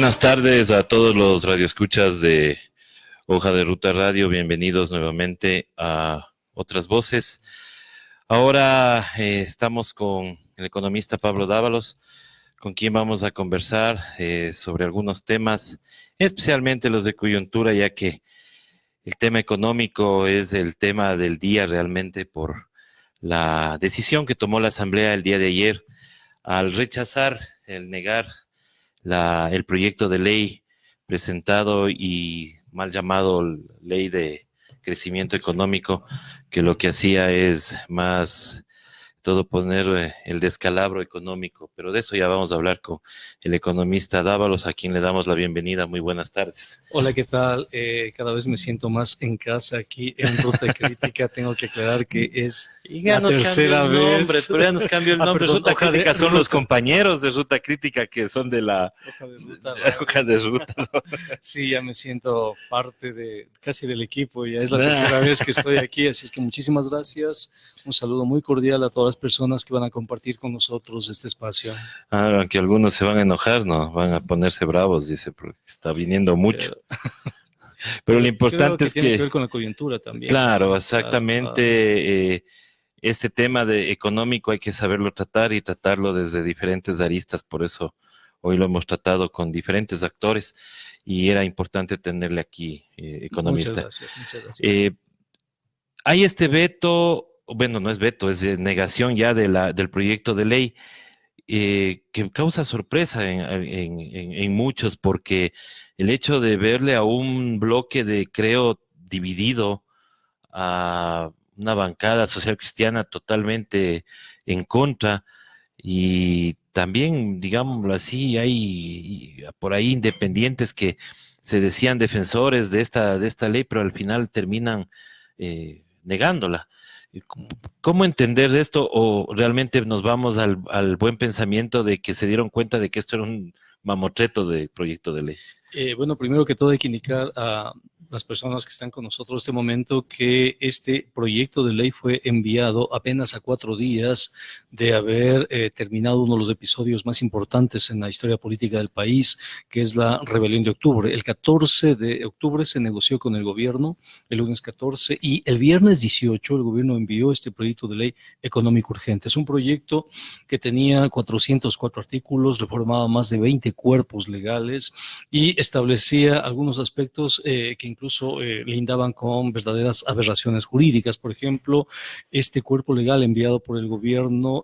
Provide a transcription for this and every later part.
buenas tardes a todos los radioescuchas de Hoja de Ruta Radio. Bienvenidos nuevamente a Otras Voces. Ahora estamos con el economista Pablo Dávalos, con quien vamos a conversar sobre algunos temas, especialmente los de coyuntura, ya que el tema económico es el tema del día realmente por la decisión que tomó la Asamblea el día de ayer al rechazar, el negar el proyecto de ley presentado y mal llamado Ley de Crecimiento Económico, que lo que hacía es más todo poner el descalabro económico. Pero de eso ya vamos a hablar con el economista Dávalos, a quien le damos la bienvenida. Muy buenas tardes. Hola, ¿qué tal? Cada vez me siento más en casa aquí en Ruta Crítica. Tengo que aclarar que es ya la tercera vez. Pero ya nos cambió el nombre. Perdón, Ruta Crítica son los compañeros de Ruta Crítica que son de la Hoja de Ruta. ¿No? Sí, ya me siento parte casi del equipo. Ya es la tercera vez que estoy aquí, así es que muchísimas gracias. Un saludo muy cordial a todas las personas que van a compartir con nosotros este espacio. Aunque algunos se van a enojar, ¿no? Van a ponerse bravos, dice, porque está viniendo mucho. Pero lo importante es que... tiene que ver con la coyuntura también. Claro, ¿no? Exactamente. Este tema económico hay que saberlo tratar y tratarlo desde diferentes aristas. Por eso hoy lo hemos tratado con diferentes actores y era importante tenerle aquí, economista. Muchas gracias. Hay este veto, bueno, no es veto, es negación ya del proyecto de ley, que causa sorpresa en muchos, porque el hecho de verle a un bloque creo, dividido, a una bancada social cristiana totalmente en contra, y también, digámoslo así, hay por ahí independientes que se decían defensores de esta ley, pero al final terminan negándola. ¿Cómo entender esto? ¿O realmente nos vamos al buen pensamiento de que se dieron cuenta de que esto era un mamotreto de proyecto de ley? Bueno, primero que todo hay que indicar a las personas que están con nosotros en este momento que este proyecto de ley fue enviado apenas a 4 días de haber terminado uno de los episodios más importantes en la historia política del país, que es la rebelión de octubre. El 14 de octubre se negoció con el gobierno, el lunes 14, y el viernes 18 el gobierno envió este proyecto de ley económico urgente. Es un proyecto que tenía 404 artículos, reformaba más de 20 cuerpos legales y establecía algunos aspectos que incluso lindaban con verdaderas aberraciones jurídicas. Por ejemplo, este cuerpo legal enviado por el gobierno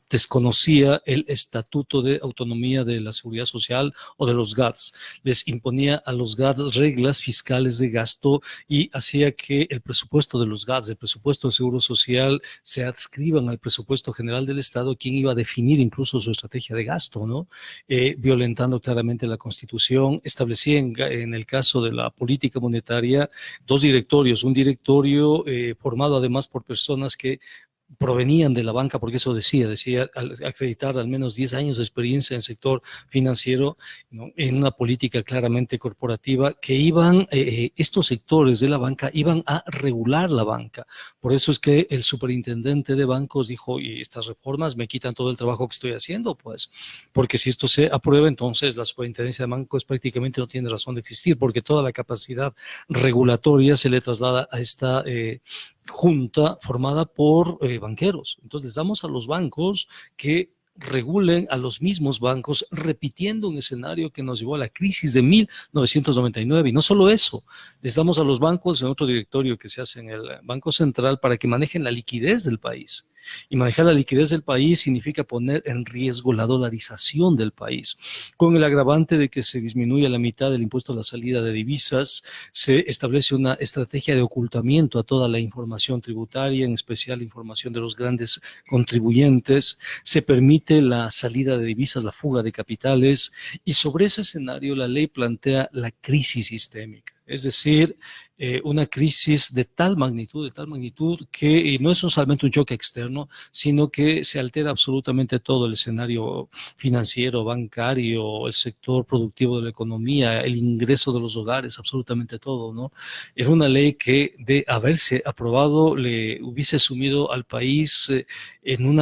desconocía el Estatuto de Autonomía de la Seguridad Social o de los GATS. Les imponía a los GATS reglas fiscales de gasto y hacía que el presupuesto de los GATS, el presupuesto del Seguro Social, se adscriban al presupuesto general del Estado, quien iba a definir incluso su estrategia de gasto, ¿no? Violentando claramente la Constitución. Establecía en el caso de la política monetaria 2 directorios, un directorio formado además por personas que provenían de la banca, porque eso decía acreditar al menos 10 años de experiencia en el sector financiero, ¿no? En una política claramente corporativa que iban, estos sectores de la banca iban a regular la banca. Por eso es que el superintendente de bancos dijo, y estas reformas me quitan todo el trabajo que estoy haciendo, pues, porque si esto se aprueba, entonces la superintendencia de bancos prácticamente no tiene razón de existir, porque toda la capacidad regulatoria se le traslada a esta junta formada por banqueros. Entonces les damos a los bancos que regulen a los mismos bancos, repitiendo un escenario que nos llevó a la crisis de 1999. Y no solo eso, les damos a los bancos en otro directorio que se hace en el Banco Central para que manejen la liquidez del país. Y manejar la liquidez del país significa poner en riesgo la dolarización del país, con el agravante de que se disminuye a la mitad del impuesto a la salida de divisas, se establece una estrategia de ocultamiento a toda la información tributaria, en especial la información de los grandes contribuyentes, se permite la salida de divisas, la fuga de capitales, y sobre ese escenario la ley plantea la crisis sistémica. Es decir, una crisis de tal magnitud que no es solamente un choque externo, sino que se altera absolutamente todo el escenario financiero, bancario, el sector productivo de la economía, el ingreso de los hogares, absolutamente todo, ¿no? Era una ley que, de haberse aprobado, le hubiese sumido al país en un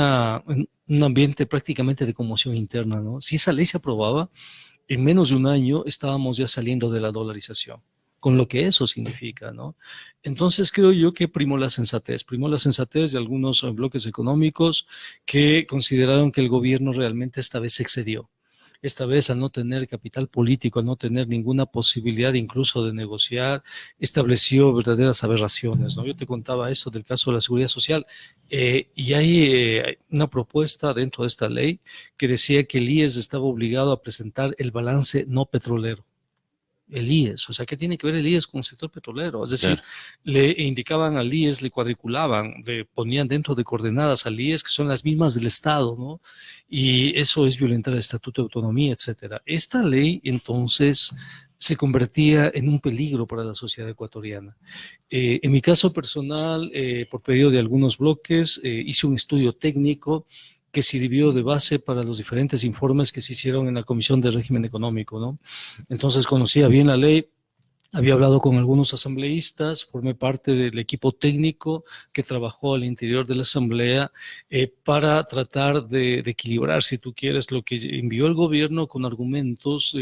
ambiente prácticamente de conmoción interna, ¿no? Si esa ley se aprobaba, en menos de un año estábamos ya saliendo de la dolarización, con lo que eso significa, ¿no? Entonces creo yo que primó la sensatez de algunos bloques económicos que consideraron que el gobierno realmente esta vez excedió. Esta vez, al no tener capital político, al no tener ninguna posibilidad incluso de negociar, estableció verdaderas aberraciones, ¿no? Yo te contaba eso del caso de la seguridad social, y hay una propuesta dentro de esta ley que decía que el IES estaba obligado a presentar el balance no petrolero. El IES, o sea, ¿qué tiene que ver el IES con el sector petrolero? Es decir, Claro. le indicaban al IES, le cuadriculaban, le ponían dentro de coordenadas al IES que son las mismas del Estado, ¿no? Y eso es violentar el Estatuto de Autonomía, etcétera. Esta ley, entonces, se convertía en un peligro para la sociedad ecuatoriana. En mi caso personal, por pedido de algunos bloques, hice un estudio técnico que sirvió de base para los diferentes informes que se hicieron en la Comisión de Régimen Económico, ¿no? Entonces conocía bien la ley, había hablado con algunos asambleístas, formé parte del equipo técnico que trabajó al interior de la asamblea para tratar de equilibrar, si tú quieres, lo que envió el gobierno con argumentos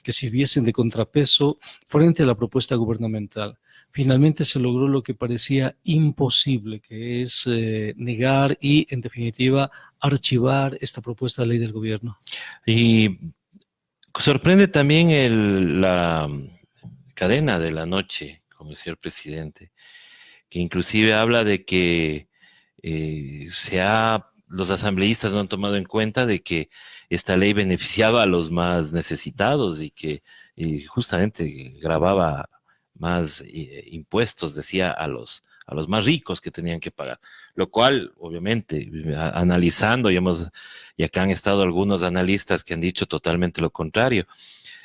que sirviesen de contrapeso frente a la propuesta gubernamental. Finalmente se logró lo que parecía imposible, que es negar y, en definitiva, archivar esta propuesta de ley del gobierno. Y sorprende también la cadena de la noche con el señor presidente, que inclusive habla de que los asambleístas no han tomado en cuenta de que esta ley beneficiaba a los más necesitados y que justamente grababa más impuestos, decía, a los más ricos que tenían que pagar, lo cual, obviamente, analizando, y acá han estado algunos analistas que han dicho totalmente lo contrario.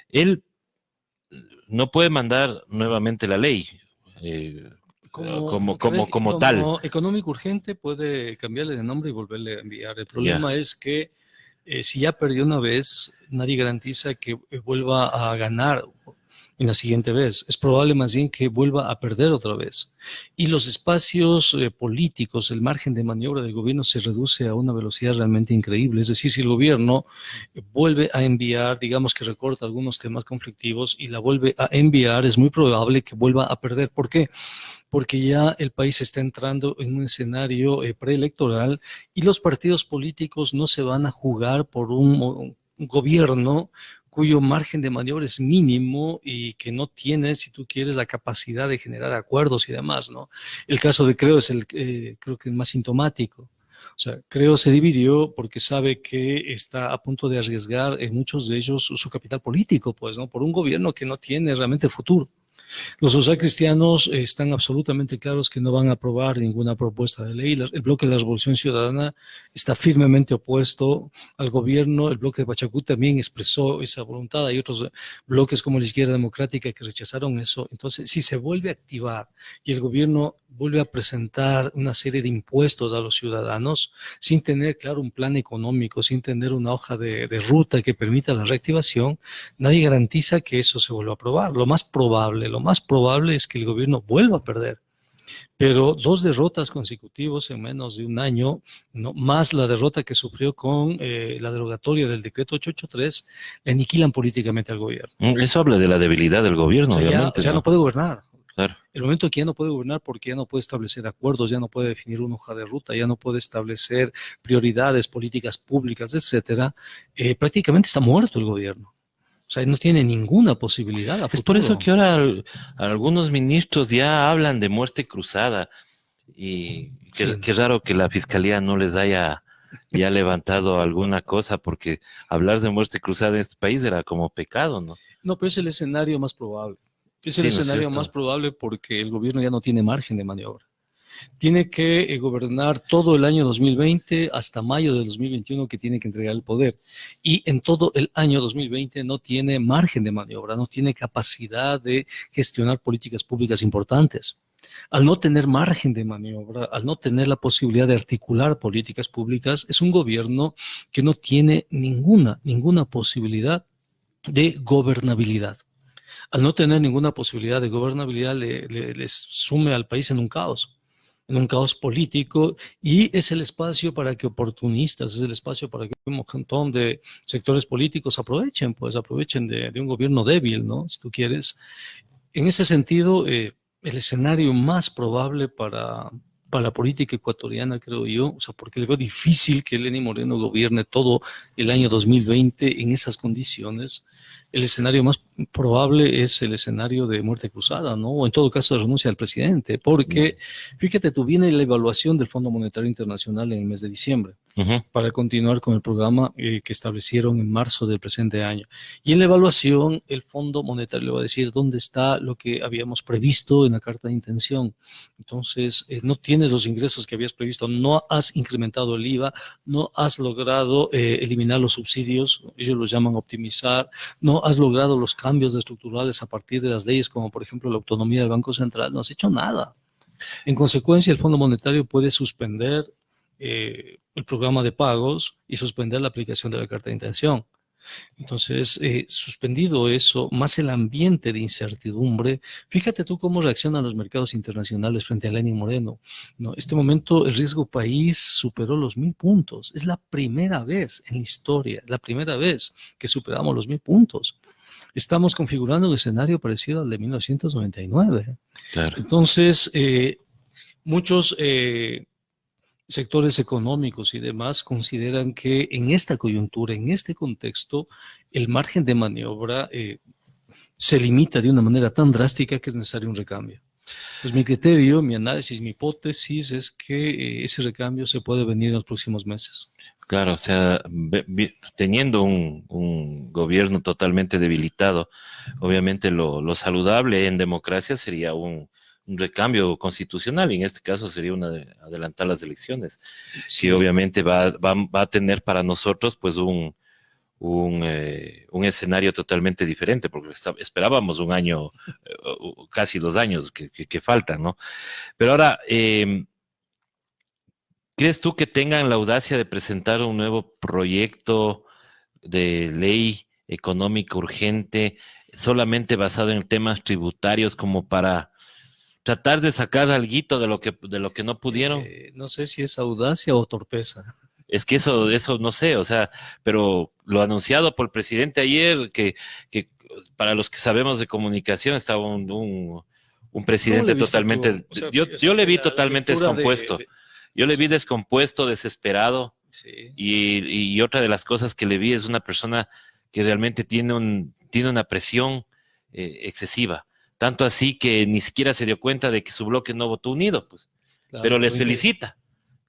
Él no puede mandar nuevamente la ley como tal. Como económico urgente puede cambiarle de nombre y volverle a enviar. El problema es que si ya perdió una vez, nadie garantiza que vuelva a ganar en la siguiente vez. Es probable más bien que vuelva a perder otra vez. Y los espacios políticos, el margen de maniobra del gobierno se reduce a una velocidad realmente increíble. Es decir, si el gobierno vuelve a enviar, digamos que recorta algunos temas conflictivos y la vuelve a enviar, es muy probable que vuelva a perder. ¿Por qué? Porque ya el país está entrando en un escenario preelectoral y los partidos políticos no se van a jugar por un gobierno cuyo margen de maniobra es mínimo y que no tiene, si tú quieres, la capacidad de generar acuerdos y demás, ¿no? El caso de Creo es creo que el más sintomático. O sea, Creo se dividió porque sabe que está a punto de arriesgar en muchos de ellos su capital político, pues, ¿no? Por un gobierno que no tiene realmente futuro. Los socialcristianos están absolutamente claros que no van a aprobar ninguna propuesta de ley. El bloque de la Revolución Ciudadana está firmemente opuesto al gobierno. El bloque de Pachacú también expresó esa voluntad. Hay otros bloques como la Izquierda Democrática que rechazaron eso. Entonces, si se vuelve a activar y el gobierno vuelve a presentar una serie de impuestos a los ciudadanos sin tener, claro, un plan económico, sin tener una hoja de ruta que permita la reactivación, nadie garantiza que eso se vuelva a aprobar. Lo más probable es que el gobierno vuelva a perder. Pero 2 derrotas consecutivas en menos de un año, ¿no? Más la derrota que sufrió con la derogatoria del decreto 883, aniquilan políticamente al gobierno. Eso habla de la debilidad del gobierno, o sea, obviamente. ya no puede gobernar. Claro. El momento que ya no puede gobernar porque ya no puede establecer acuerdos, ya no puede definir una hoja de ruta, ya no puede establecer prioridades, políticas públicas, etcétera, prácticamente está muerto el gobierno. O sea, no tiene ninguna posibilidad a futuro. Es por eso que ahora algunos ministros ya hablan de muerte cruzada y qué raro que la fiscalía no les haya ya levantado alguna cosa, porque hablar de muerte cruzada en este país era como pecado, ¿no? No, pero es el escenario más probable. Es el escenario más probable porque el gobierno ya no tiene margen de maniobra. Tiene que gobernar todo el año 2020 hasta mayo de 2021 que tiene que entregar el poder. Y en todo el año 2020 no tiene margen de maniobra, no tiene capacidad de gestionar políticas públicas importantes. Al no tener margen de maniobra, al no tener la posibilidad de articular políticas públicas, es un gobierno que no tiene ninguna posibilidad de gobernabilidad. Al no tener ninguna posibilidad de gobernabilidad, les sume al país en un caos. en un caos político, y es el espacio para que oportunistas, es el espacio para que un montón de sectores políticos aprovechen de un gobierno débil, ¿no? Si tú quieres. En ese sentido, el escenario más probable para la política ecuatoriana, creo yo, o sea, porque le veo difícil que Lenín Moreno gobierne todo el año 2020 en esas condiciones. El escenario más probable es el escenario de muerte cruzada, ¿no? O en todo caso de renuncia del presidente, porque fíjate, tú viene la evaluación del Fondo Monetario Internacional en el mes de diciembre para continuar con el programa que establecieron en marzo del presente año. Y en la evaluación, el Fondo Monetario le va a decir dónde está lo que habíamos previsto en la carta de intención. Entonces, no tienes los ingresos que habías previsto, no has incrementado el IVA, no has logrado eliminar los subsidios, ellos los llaman optimizar, no has logrado los cambios estructurales a partir de las leyes, como por ejemplo la autonomía del Banco Central, no has hecho nada. En consecuencia, el Fondo Monetario puede suspender el programa de pagos y suspender la aplicación de la carta de intención. Entonces, suspendido eso, más el ambiente de incertidumbre, fíjate tú cómo reaccionan los mercados internacionales frente a Lenín Moreno. No, este momento el riesgo país superó los 1.000 puntos. Es la primera vez en la historia, la primera vez que superamos los 1.000 puntos. Estamos configurando un escenario parecido al de 1999. Claro. Entonces, muchos sectores económicos y demás consideran que en esta coyuntura, en este contexto, el margen de maniobra se limita de una manera tan drástica que es necesario un recambio. Pues mi criterio, mi análisis, mi hipótesis es que ese recambio se puede venir en los próximos meses. Claro, o sea, teniendo un gobierno totalmente debilitado, obviamente lo saludable en democracia sería un recambio constitucional, y en este caso sería adelantar las elecciones, Sí. que obviamente va a tener para nosotros pues un escenario totalmente diferente, porque esperábamos un año, casi 2 años que faltan, ¿no? Pero ahora, ¿crees tú que tengan la audacia de presentar un nuevo proyecto de ley económica urgente solamente basado en temas tributarios como para tratar de sacar alguito de lo que no pudieron? No sé si es audacia o torpeza. Es que eso no sé, o sea, pero lo anunciado por el presidente ayer, que para los que sabemos de comunicación estaba un presidente totalmente, o sea, yo le vi la totalmente lectura descompuesto. Yo le vi descompuesto, desesperado, sí. y otra de las cosas que le vi es una persona que realmente tiene una presión excesiva. Tanto así que ni siquiera se dio cuenta de que su bloque no votó unido, pues. Claro, Pero les pero felicita.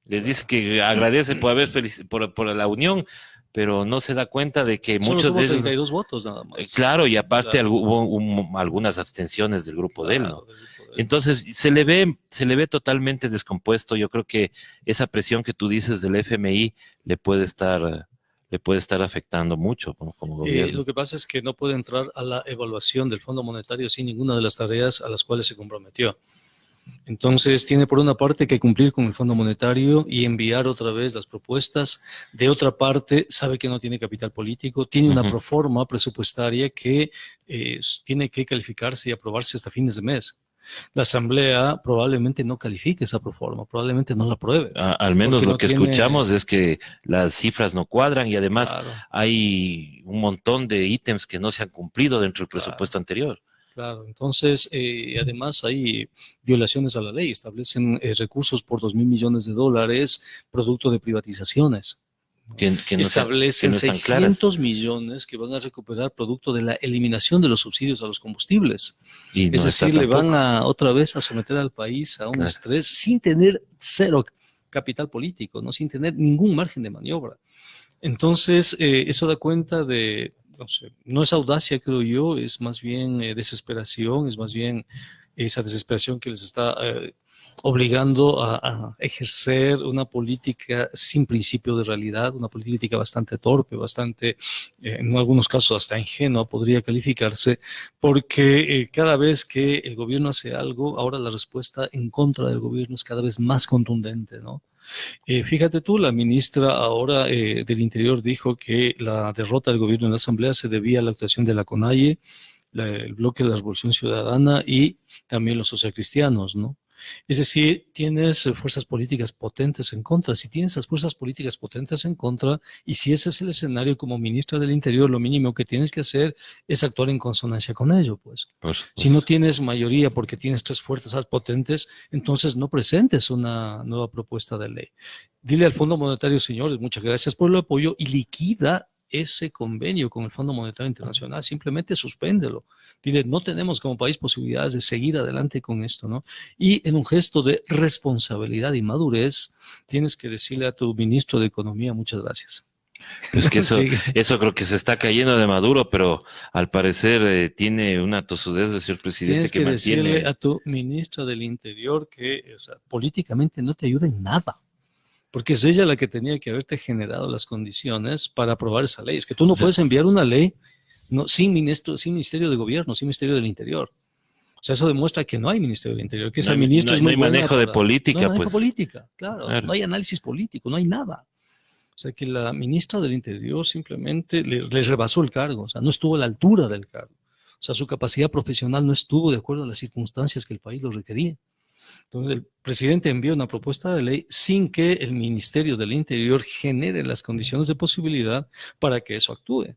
Les dice que agradece por la unión, pero no se da cuenta de que solo muchos tuvo de ellos... 32 votos nada más. Claro, y aparte Claro. hubo algunas abstenciones del grupo de él, ¿no? Del grupo de él. Entonces se le ve totalmente descompuesto. Yo creo que esa presión que tú dices del FMI le puede estar afectando mucho como gobierno. Lo que pasa es que no puede entrar a la evaluación del Fondo Monetario sin ninguna de las tareas a las cuales se comprometió. Entonces tiene por una parte que cumplir con el Fondo Monetario y enviar otra vez las propuestas. De otra parte, sabe que no tiene capital político, tiene una proforma presupuestaria que tiene que calificarse y aprobarse hasta fines de mes. La Asamblea probablemente no califique esa proforma, probablemente no la apruebe. Al menos lo que escuchamos es que las cifras no cuadran, y además Claro. hay un montón de ítems que no se han cumplido dentro del presupuesto anterior. Claro, entonces, además hay violaciones a la ley, establecen recursos por 2.000 millones de dólares producto de privatizaciones. Que no establecen están 600 millones que van a recuperar producto de la eliminación de los subsidios a los combustibles. Y es decir, le van otra vez a someter al país a un estrés sin tener cero capital político, ¿no? Sin tener ningún margen de maniobra. Entonces, eso da cuenta de... No es audacia, creo yo, es más bien desesperación, es más bien esa desesperación que les está obligando a ejercer una política sin principio de realidad, una política bastante torpe, bastante, en algunos casos hasta ingenua podría calificarse, porque cada vez que el gobierno hace algo, ahora la respuesta en contra del gobierno es cada vez más contundente, ¿no? Fíjate tú, la ministra ahora del Interior dijo que la derrota del gobierno en la Asamblea se debía a la actuación de la CONAIE, el bloque de la Revolución Ciudadana y también los socialcristianos, ¿no? Es decir, tienes fuerzas políticas potentes en contra. Si tienes esas fuerzas políticas potentes en contra, y si ese es el escenario como ministra del Interior, lo mínimo que tienes que hacer es actuar en consonancia con ello, pues. Si no tienes mayoría porque tienes 3 fuerzas potentes, entonces no presentes una nueva propuesta de ley. Dile al Fondo Monetario, señores, muchas gracias por el apoyo, y liquida ese convenio con el Fondo Monetario Internacional. Simplemente suspéndelo. Dile, no tenemos como país posibilidades de seguir adelante con esto, ¿no? Y en un gesto de responsabilidad y madurez, tienes que decirle a tu ministro de Economía, muchas gracias. Pues que eso creo que se está cayendo de Maduro, pero al parecer tiene una tosudez de ser presidente tienes que decirle a tu ministra del Interior que, o sea, políticamente no te ayuda en nada. Porque es ella la que tenía que haberte generado las condiciones para aprobar esa ley. Es que tú no puedes enviar una ley sin Ministerio de Gobierno, sin Ministerio del Interior. O sea, eso demuestra que no hay Ministerio del Interior, que ese ministro es muy bueno. No hay manejo de política. No hay manejo política, claro. No hay análisis político, no hay nada. O sea, que la ministra del Interior simplemente le rebasó el cargo, o sea, no estuvo a la altura del cargo. O sea, su capacidad profesional no estuvo de acuerdo a las circunstancias que el país lo requería. Entonces, el presidente envió una propuesta de ley sin que el Ministerio del Interior genere las condiciones de posibilidad para que eso actúe.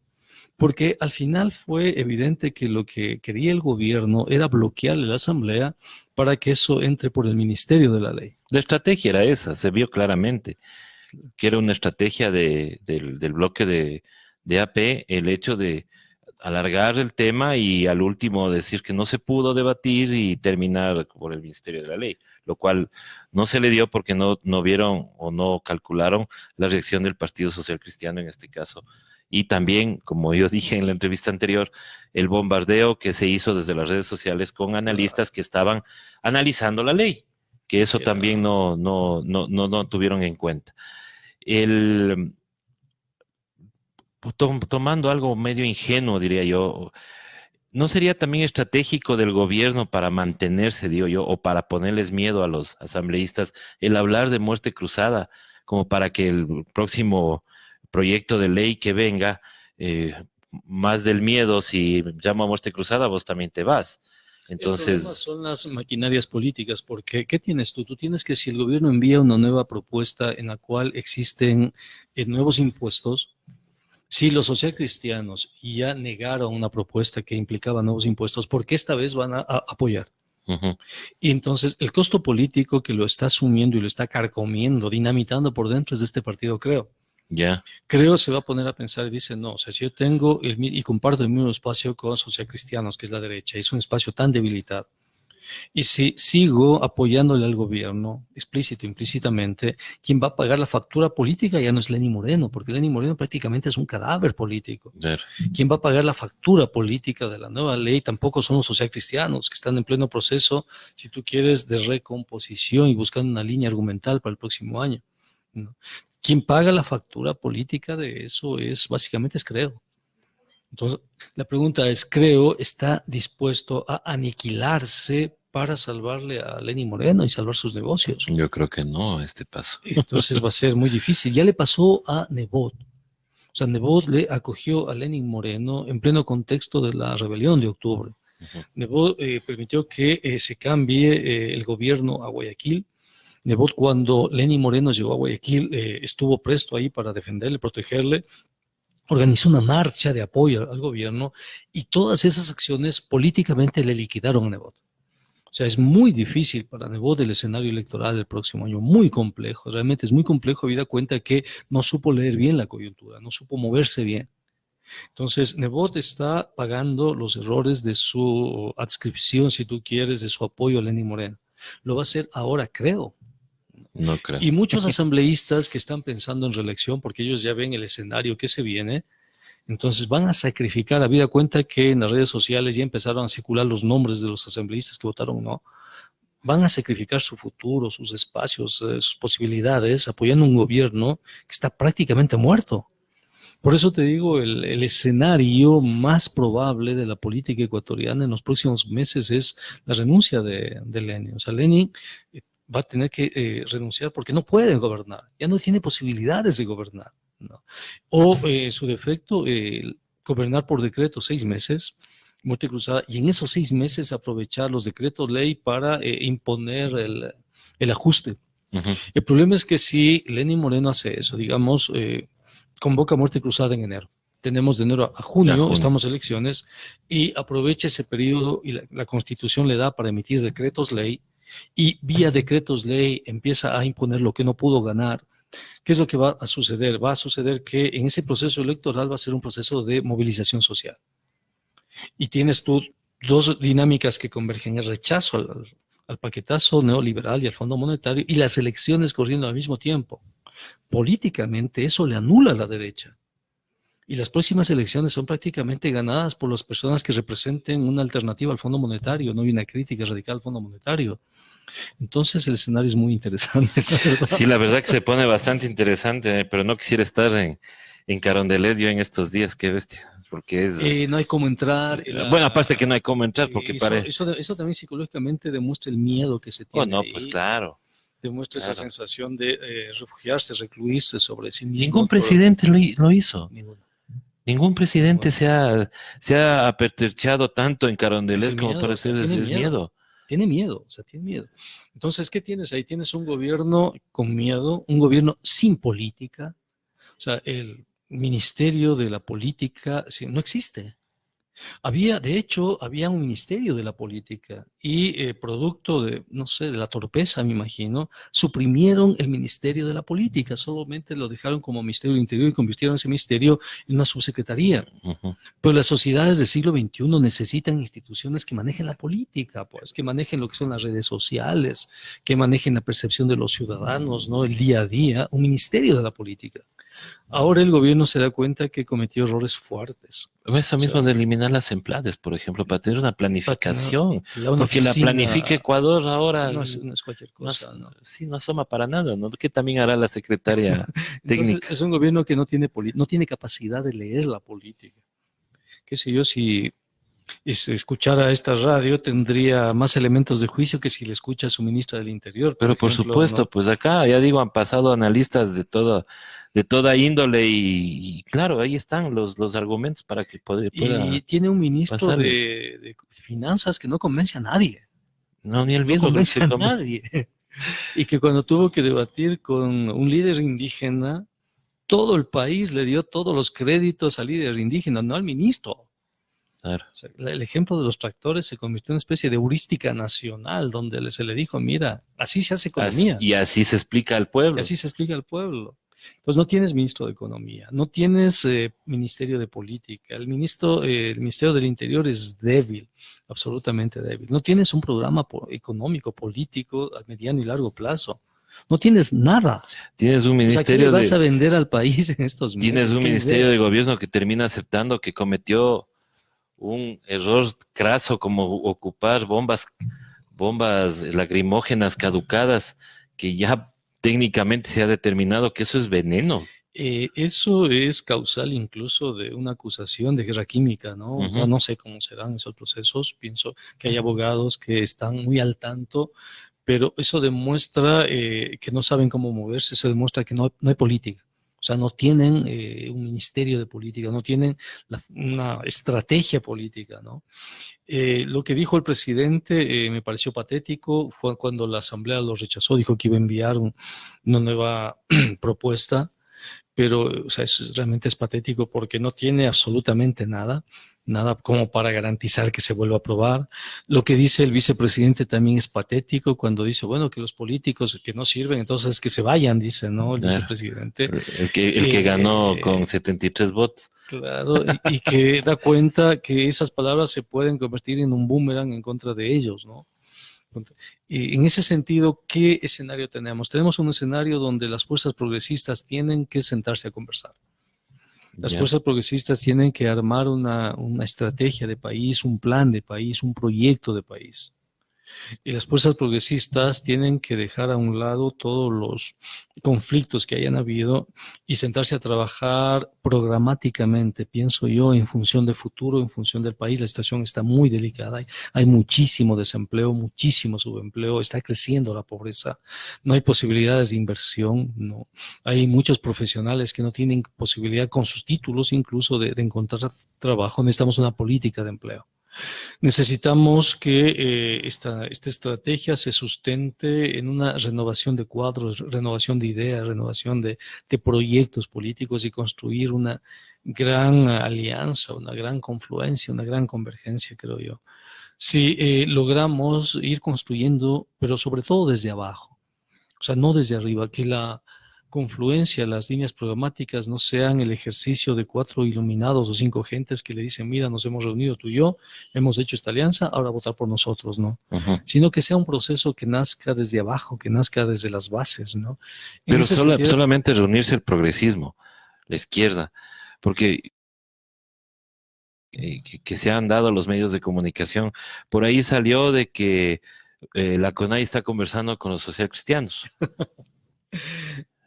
Porque al final fue evidente que lo que quería el gobierno era bloquearle la Asamblea para que eso entre por el Ministerio de la Ley. La estrategia era esa, se vio claramente, que era una estrategia del bloque de AP, el hecho de alargar el tema y al último decir que no se pudo debatir y terminar por el Ministerio de la Ley, lo cual no se le dio porque no vieron o no calcularon la reacción del Partido Social Cristiano en este caso. Y también, como yo dije en la entrevista anterior, el bombardeo que se hizo desde las redes sociales con analistas que estaban analizando la ley, que eso también no tuvieron en cuenta. Tomando algo medio ingenuo, diría yo, ¿no sería también estratégico del gobierno para mantenerse, digo yo, o para ponerles miedo a los asambleístas, el hablar de muerte cruzada, como para que el próximo proyecto de ley que venga, más del miedo, si llama a muerte cruzada, vos también te vas? Entonces, el problema son las maquinarias políticas, porque ¿qué tienes tú? Tú tienes que, si el gobierno envía una nueva propuesta en la cual existen nuevos impuestos, si los socialcristianos ya negaron una propuesta que implicaba nuevos impuestos, ¿por qué esta vez van a apoyar? Y entonces el costo político que lo está asumiendo y lo está carcomiendo, dinamitando por dentro es de este partido, creo. Creo se va a poner a pensar y dice, no, o sea, si yo tengo y comparto el mismo espacio con socialcristianos, que es la derecha, y es un espacio tan debilitado, y si sigo apoyándole al gobierno, explícito, implícitamente, quien va a pagar la factura política ya no es Lenín Moreno, porque Lenín Moreno prácticamente es un cadáver político. Quien va a pagar la factura política de la nueva ley tampoco son los socialcristianos, que están en pleno proceso, si tú quieres, de recomposición y buscando una línea argumental para el próximo año, ¿no? Quien paga la factura política de eso básicamente es Creo. Entonces, la pregunta es, ¿Creo está dispuesto a aniquilarse para salvarle a Lenín Moreno y salvar sus negocios? Yo creo que no, a este paso. Entonces va a ser muy difícil. Ya le pasó a Nebot. O sea, Nebot le acogió a Lenín Moreno en pleno contexto de la rebelión de octubre. Nebot permitió que se cambie el gobierno a Guayaquil. Nebot, cuando Lenín Moreno llegó a Guayaquil, estuvo presto ahí para defenderle, protegerle. Organizó una marcha de apoyo al gobierno y todas esas acciones políticamente le liquidaron a Nebot. O sea, es muy difícil para Nebot el escenario electoral del próximo año, muy complejo, realmente es muy complejo, habida cuenta que no supo leer bien la coyuntura, no supo moverse bien. Entonces, Nebot está pagando los errores de su adscripción, si tú quieres, de su apoyo a Lenín Moreno. Lo va a hacer ahora, creo. No creo. Y muchos asambleístas que están pensando en reelección, porque ellos ya ven el escenario que se viene, entonces van a sacrificar, habida cuenta que en las redes sociales ya empezaron a circular los nombres de los asambleístas que votaron no, van a sacrificar su futuro, sus espacios, sus posibilidades, apoyando un gobierno que está prácticamente muerto. Por eso te digo, el escenario más probable de la política ecuatoriana en los próximos meses es la renuncia de Lenin. O sea, Lenin va a tener que renunciar porque no puede gobernar, ya no tiene posibilidades de gobernar, ¿no? O su defecto, gobernar por decreto 6 meses, muerte cruzada, y en esos 6 meses aprovechar los decretos ley para imponer el ajuste. Ujú. El problema es que si Lenín Moreno hace eso, digamos, convoca muerte cruzada en enero. Tenemos de enero a junio, estamos en elecciones, y aprovecha ese periodo y la Constitución le da para emitir decretos ley, y vía decretos ley empieza a imponer lo que no pudo ganar. ¿Qué es lo que va a suceder? Va a suceder que en ese proceso electoral va a ser un proceso de movilización social. Y tienes tú dos dinámicas que convergen: el rechazo al paquetazo neoliberal y al Fondo Monetario, y las elecciones corriendo al mismo tiempo. Políticamente eso le anula a la derecha. Y las próximas elecciones son prácticamente ganadas por las personas que representen una alternativa al Fondo Monetario, no hay una crítica radical al Fondo Monetario. Entonces el escenario es muy interesante. Sí, la verdad que se pone bastante interesante, pero no quisiera estar en Carondelet yo en estos días, qué bestia, porque es... no hay cómo entrar. Bueno, aparte que no hay cómo entrar, porque eso también psicológicamente demuestra el miedo que se tiene. Oh, no, pues claro. Demuestra esa sensación de refugiarse, recluirse sobre sí mismo. Ningún presidente lo hizo. Ningún presidente se ha apertrechado tanto en Carondelet como para hacer miedo. Tiene miedo, o sea, tiene miedo. Entonces, ¿qué tienes ahí? Tienes un gobierno con miedo, un gobierno sin política. O sea, el ministerio de la política no existe. De hecho, había un ministerio de la política y producto de, no sé, de la torpeza, me imagino, suprimieron el ministerio de la política, solamente lo dejaron como ministerio del interior y convirtieron ese ministerio en una subsecretaría. Uh-huh. Pero las sociedades del siglo XXI necesitan instituciones que manejen la política, pues, que manejen lo que son las redes sociales, que manejen la percepción de los ciudadanos, ¿no? El día a día, un ministerio de la política. Ahora el gobierno se da cuenta que cometió errores fuertes. Eso mismo de eliminar las empleadas, por ejemplo, para tener una planificación. Porque la planifica Ecuador ahora. No es cualquier cosa. Sí, no asoma para nada, ¿no? ¿Qué también hará la secretaria técnica? Entonces, es un gobierno que no tiene capacidad de leer la política. Qué sé yo, si escuchara esta radio tendría más elementos de juicio que si le escucha a su ministra del Interior. Pero por supuesto, ¿no? Pues acá, ya digo, han pasado analistas de toda índole y claro, ahí están los argumentos para que pueda. Y tiene un ministro de finanzas que no convence a nadie. No, ni el mismo. No convence a nadie. Y que cuando tuvo que debatir con un líder indígena, todo el país le dio todos los créditos al líder indígena, no al ministro. Claro. O sea, el ejemplo de los tractores se convirtió en una especie de heurística nacional, donde se le dijo, mira, así se hace economía. Y así se explica al pueblo. Y así se explica al pueblo. Entonces no tienes ministro de Economía, no tienes Ministerio de Política, el Ministerio del Interior es débil, absolutamente débil. No tienes un programa económico, político a mediano y largo plazo. No tienes nada. Tienes un ministerio. O sea, ¿qué le vas a vender al país en estos meses? Tienes un ministerio de gobierno que termina aceptando que cometió un error craso como ocupar bombas lacrimógenas caducadas, que ya técnicamente se ha determinado que eso es veneno. Eso es causal incluso de una acusación de guerra química, ¿no? Uh-huh. No sé cómo serán esos procesos, pienso que hay abogados que están muy al tanto, pero eso demuestra que no saben cómo moverse, eso demuestra que no hay política. O sea, no tienen un ministerio de política, no tienen una estrategia política, ¿no? Lo que dijo el presidente me pareció patético, fue cuando la Asamblea lo rechazó, dijo que iba a enviar una nueva propuesta, pero o sea, realmente es patético porque no tiene absolutamente nada como para garantizar que se vuelva a aprobar. Lo que dice el vicepresidente también es patético cuando dice, bueno, que los políticos que no sirven, entonces que se vayan, dice, ¿no? El vicepresidente. El que ganó con 73 votos. Claro, y que da cuenta que esas palabras se pueden convertir en un boomerang en contra de ellos, ¿no? Y en ese sentido, ¿qué escenario tenemos? Tenemos un escenario donde las fuerzas progresistas tienen que sentarse a conversar. Las fuerzas progresistas tienen que armar una estrategia de país, un plan de país, un proyecto de país. Y las fuerzas progresistas tienen que dejar a un lado todos los conflictos que hayan habido y sentarse a trabajar programáticamente, pienso yo, en función del futuro, en función del país. La situación está muy delicada, hay muchísimo desempleo, muchísimo subempleo, está creciendo la pobreza, no hay posibilidades de inversión, no. Hay muchos profesionales que no tienen posibilidad con sus títulos incluso de encontrar trabajo. Necesitamos una política de empleo. Necesitamos que esta estrategia se sustente en una renovación de cuadros, renovación de ideas, renovación de proyectos políticos y construir una gran alianza, una gran confluencia, una gran convergencia, creo yo. Si logramos ir construyendo, pero sobre todo desde abajo, o sea, no desde arriba, que la confluencia, las líneas programáticas no sean el ejercicio de 4 iluminados o 5 gentes que le dicen, mira, nos hemos reunido tú y yo, hemos hecho esta alianza, ahora votar por nosotros, ¿no? Sino que sea un proceso que nazca desde abajo, que nazca desde las bases, ¿no? Pero solamente reunirse el progresismo, la izquierda, porque que se han dado los medios de comunicación, por ahí salió de que la CONAI está conversando con los socialcristianos.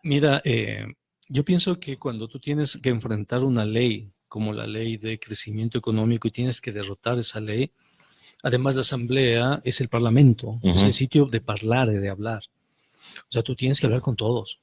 Mira, yo pienso que cuando tú tienes que enfrentar una ley como la ley de crecimiento económico y tienes que derrotar esa ley, además la asamblea es el parlamento, es el sitio de hablar, de hablar. O sea, tú tienes que hablar con todos.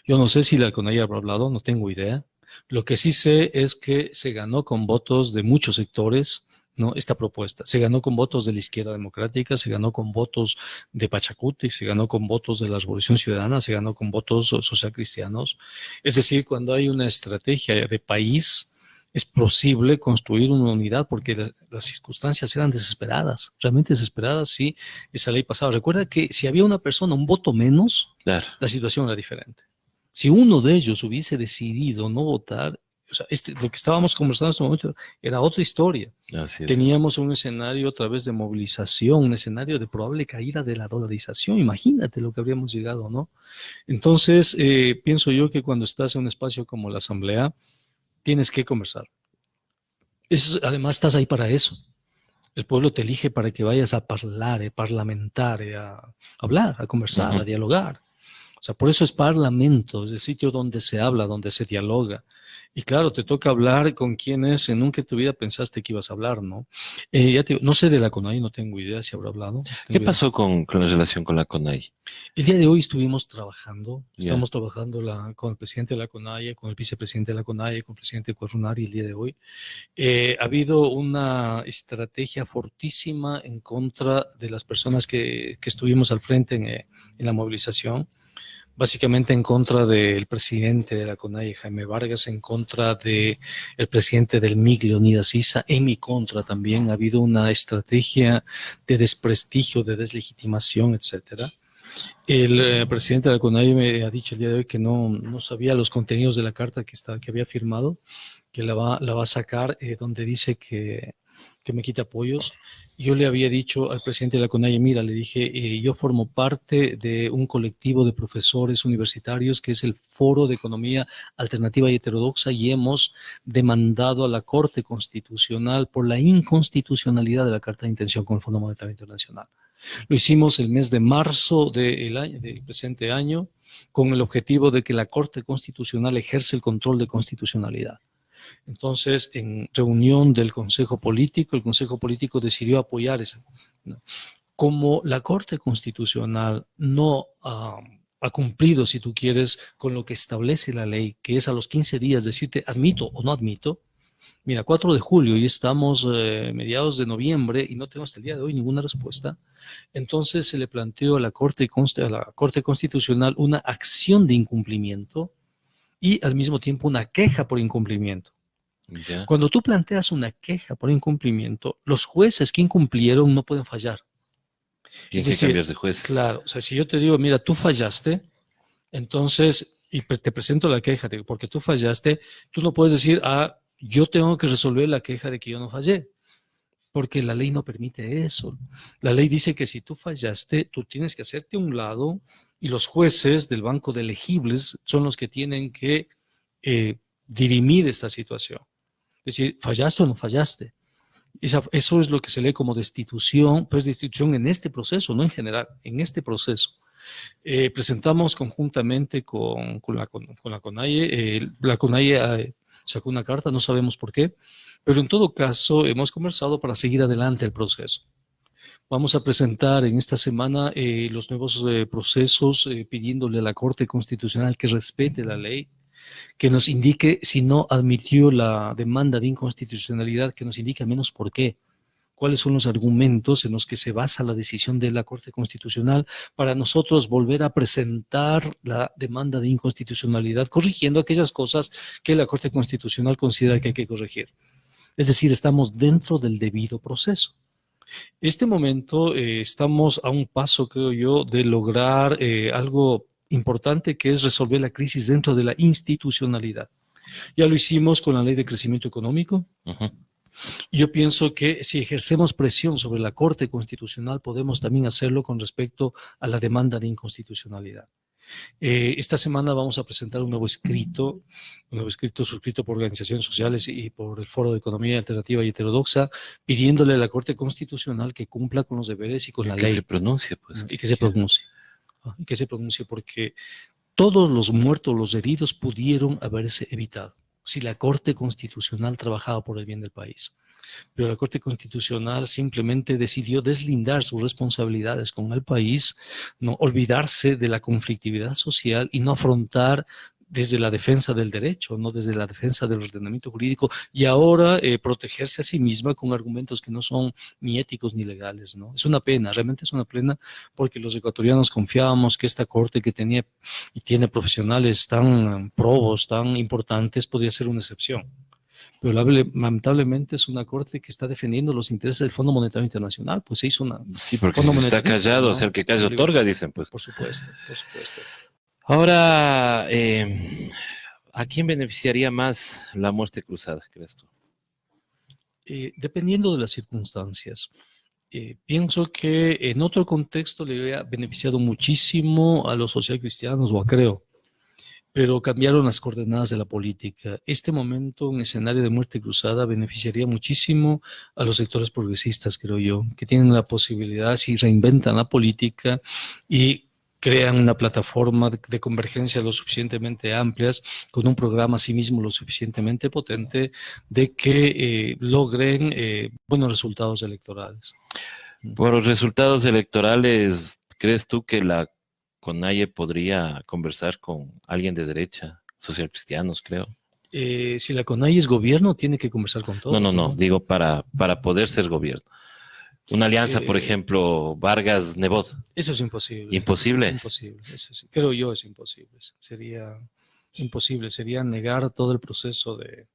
Yo no sé si la CONAIE habrá hablado, no tengo idea. Lo que sí sé es que se ganó con votos de muchos sectores, ¿no? Esta propuesta. Se ganó con votos de la izquierda democrática, se ganó con votos de Pachacuti, se ganó con votos de la Revolución Ciudadana, se ganó con votos socialcristianos. Es decir, cuando hay una estrategia de país, es posible construir una unidad porque las circunstancias eran desesperadas, realmente desesperadas si esa ley pasaba. Recuerda que si había una persona, un voto menos, claro, la situación era diferente. Si uno de ellos hubiese decidido no votar, o sea, lo que estábamos conversando en este momento era otra historia. Así es. Teníamos un escenario a través de movilización, un escenario de probable caída de la dolarización. Imagínate lo que habríamos llegado, ¿no? Entonces, pienso yo que cuando estás en un espacio como la Asamblea, tienes que conversar. Además, estás ahí para eso. El pueblo te elige para que vayas a parlamentar, a hablar, a conversar, a dialogar. O sea, por eso es parlamento, es el sitio donde se habla, donde se dialoga. Y claro, te toca hablar con quienes nunca en tu vida pensaste que ibas a hablar, ¿no? Ya te digo, no sé de la CONAI, no tengo idea si habrá hablado. ¿Qué pasó con la relación con la CONAI? El día de hoy estuvimos trabajando, estamos trabajando con el presidente de la CONAI, con el vicepresidente de la CONAI, con el presidente Cuarunari el día de hoy. Ha habido una estrategia fortísima en contra de las personas que estuvimos al frente en la movilización. Básicamente en contra del presidente de la CONAIE, Jaime Vargas, en contra del presidente del MIG, Leonidas Issa, en mi contra también. Ha habido una estrategia de desprestigio, de deslegitimación, etcétera. El presidente de la CONAIE me ha dicho el día de hoy que no sabía los contenidos de la carta que había firmado, que la va a sacar, donde dice que me quite apoyos. Yo le había dicho al presidente de la CONAIE, mira, le dije, yo formo parte de un colectivo de profesores universitarios que es el Foro de Economía Alternativa y Heterodoxa y hemos demandado a la Corte Constitucional por la inconstitucionalidad de la Carta de Intención con el Fondo Monetario Internacional. Lo hicimos el mes de marzo del presente año con el objetivo de que la Corte Constitucional ejerce el control de constitucionalidad. Entonces, en reunión del Consejo Político, el Consejo Político decidió apoyar esa. Como la Corte Constitucional no ha cumplido, si tú quieres, con lo que establece la ley, que es a los 15 días decirte admito o no admito. Mira, 4 de julio y estamos mediados de noviembre y no tengo hasta el día de hoy ninguna respuesta. Entonces se le planteó a la Corte Constitucional una acción de incumplimiento y al mismo tiempo una queja por incumplimiento. Ya. Cuando tú planteas una queja por incumplimiento, los jueces que incumplieron no pueden fallar. Tienes que cambiar de juez. Claro, o sea, si yo te digo, mira, tú fallaste, entonces, y te presento la queja, porque tú fallaste, tú no puedes decir, yo tengo que resolver la queja de que yo no fallé, porque la ley no permite eso. La ley dice que si tú fallaste, tú tienes que hacerte a un lado y los jueces del banco de elegibles son los que tienen que dirimir esta situación. Es decir, ¿fallaste o no fallaste? Eso es lo que se lee como destitución, pues destitución en este proceso, no en general, en este proceso. Presentamos conjuntamente con la CONAIE, la CONAIE sacó una carta, no sabemos por qué, pero en todo caso hemos conversado para seguir adelante el proceso. Vamos a presentar en esta semana los nuevos procesos pidiéndole a la Corte Constitucional que respete la ley, que nos indique si no admitió la demanda de inconstitucionalidad, que nos indique al menos por qué. cuáles son los argumentos en los que se basa la decisión de la Corte Constitucional para nosotros volver a presentar la demanda de inconstitucionalidad, corrigiendo aquellas cosas que la Corte Constitucional considera que hay que corregir. Es decir, estamos dentro del debido proceso. Este momento estamos a un paso, creo yo, de lograr algo importante, que es resolver la crisis dentro de la institucionalidad. Ya lo hicimos con la Ley de Crecimiento Económico. Yo pienso que si ejercemos presión sobre la Corte Constitucional, podemos también hacerlo con respecto a la demanda de inconstitucionalidad. Esta semana vamos a presentar un nuevo escrito suscrito por organizaciones sociales y por el Foro de Economía Alternativa y Heterodoxa, pidiéndole a la Corte Constitucional que cumpla con los deberes y con la ley. Que se pronuncie, pues. Y que se pronuncie. Y que se pronuncie, porque todos los muertos, los heridos pudieron haberse evitado si la Corte Constitucional trabajaba por el bien del país. Pero la Corte Constitucional simplemente decidió deslindar sus responsabilidades con el país, no olvidarse de la conflictividad social y no afrontar desde la defensa del derecho, no desde la defensa del ordenamiento jurídico, y ahora protegerse a sí misma con argumentos que no son ni éticos ni legales, ¿no? Es una pena, realmente es una pena, porque los ecuatorianos confiábamos que esta Corte, que tenía y tiene profesionales tan probos, tan importantes, podía ser una excepción. Pero lamentablemente es una Corte que está defendiendo los intereses del Fondo Monetario Internacional, pues se hizo una... Sí, porque si está callado, ¿no? O sea, el que calla otorga, dicen, pues. Por supuesto, por supuesto. Ahora, ¿a quién beneficiaría más la muerte cruzada, crees tú? Dependiendo de las circunstancias. Pienso que en otro contexto le habría beneficiado muchísimo a los socialcristianos, o a Creo, pero cambiaron las coordenadas de la política. Este momento, un escenario de muerte cruzada, beneficiaría muchísimo a los sectores progresistas, creo yo, que tienen la posibilidad, si reinventan la política y crean una plataforma de convergencia lo suficientemente amplias, con un programa a sí mismo lo suficientemente potente, de que logren buenos resultados electorales. Por los resultados electorales, ¿crees tú que la CONAIE podría conversar con alguien de derecha, socialcristianos, creo? Si la CONAIE es gobierno, tiene que conversar con todos. No, digo para poder ser gobierno. Una alianza, por ejemplo, Vargas-Nebot. Eso es imposible. ¿Imposible? Eso es imposible. Eso creo yo es imposible. Sería imposible. Sería negar todo el proceso de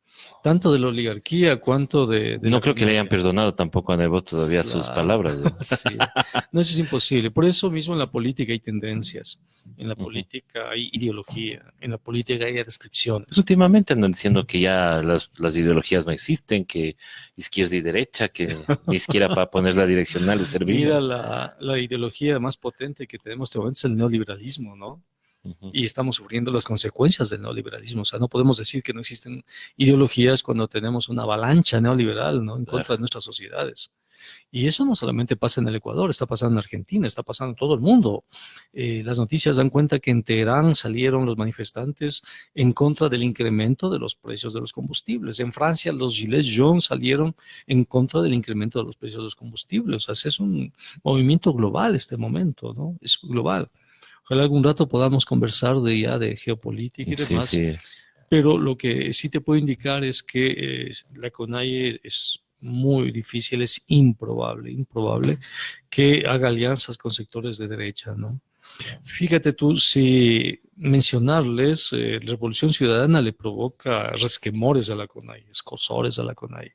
tanto de la oligarquía cuanto de no creo que le hayan perdonado tampoco a Nebot todavía sus palabras, ¿no? Sí. No, eso es imposible. Por eso mismo en la política hay tendencias. En la política hay ideología, en la política hay descripciones. Pues últimamente andan diciendo que ya las ideologías no existen, que izquierda y derecha, que ni siquiera para poner la direccional es servible. Mira, la ideología más potente que tenemos en este momento es el neoliberalismo, ¿no? Y estamos sufriendo las consecuencias del neoliberalismo. O sea, no podemos decir que no existen ideologías cuando tenemos una avalancha neoliberal, ¿no? En contra de nuestras sociedades. Y eso no solamente pasa en el Ecuador, está pasando en Argentina, está pasando en todo el mundo. Las noticias dan cuenta que en Teherán salieron los manifestantes en contra del incremento de los precios de los combustibles. En Francia los gilets jaunes salieron en contra del incremento de los precios de los combustibles. O sea, es un movimiento global este momento, ¿no? Es global. Ojalá algún rato podamos conversar de geopolítica y demás. Sí. Pero lo que sí te puedo indicar es que la CONAIE es muy difícil, es improbable que haga alianzas con sectores de derecha, ¿no? Fíjate tú, si mencionarles, la Revolución Ciudadana le provoca resquemores a la CONAIE, escozores a la CONAIE.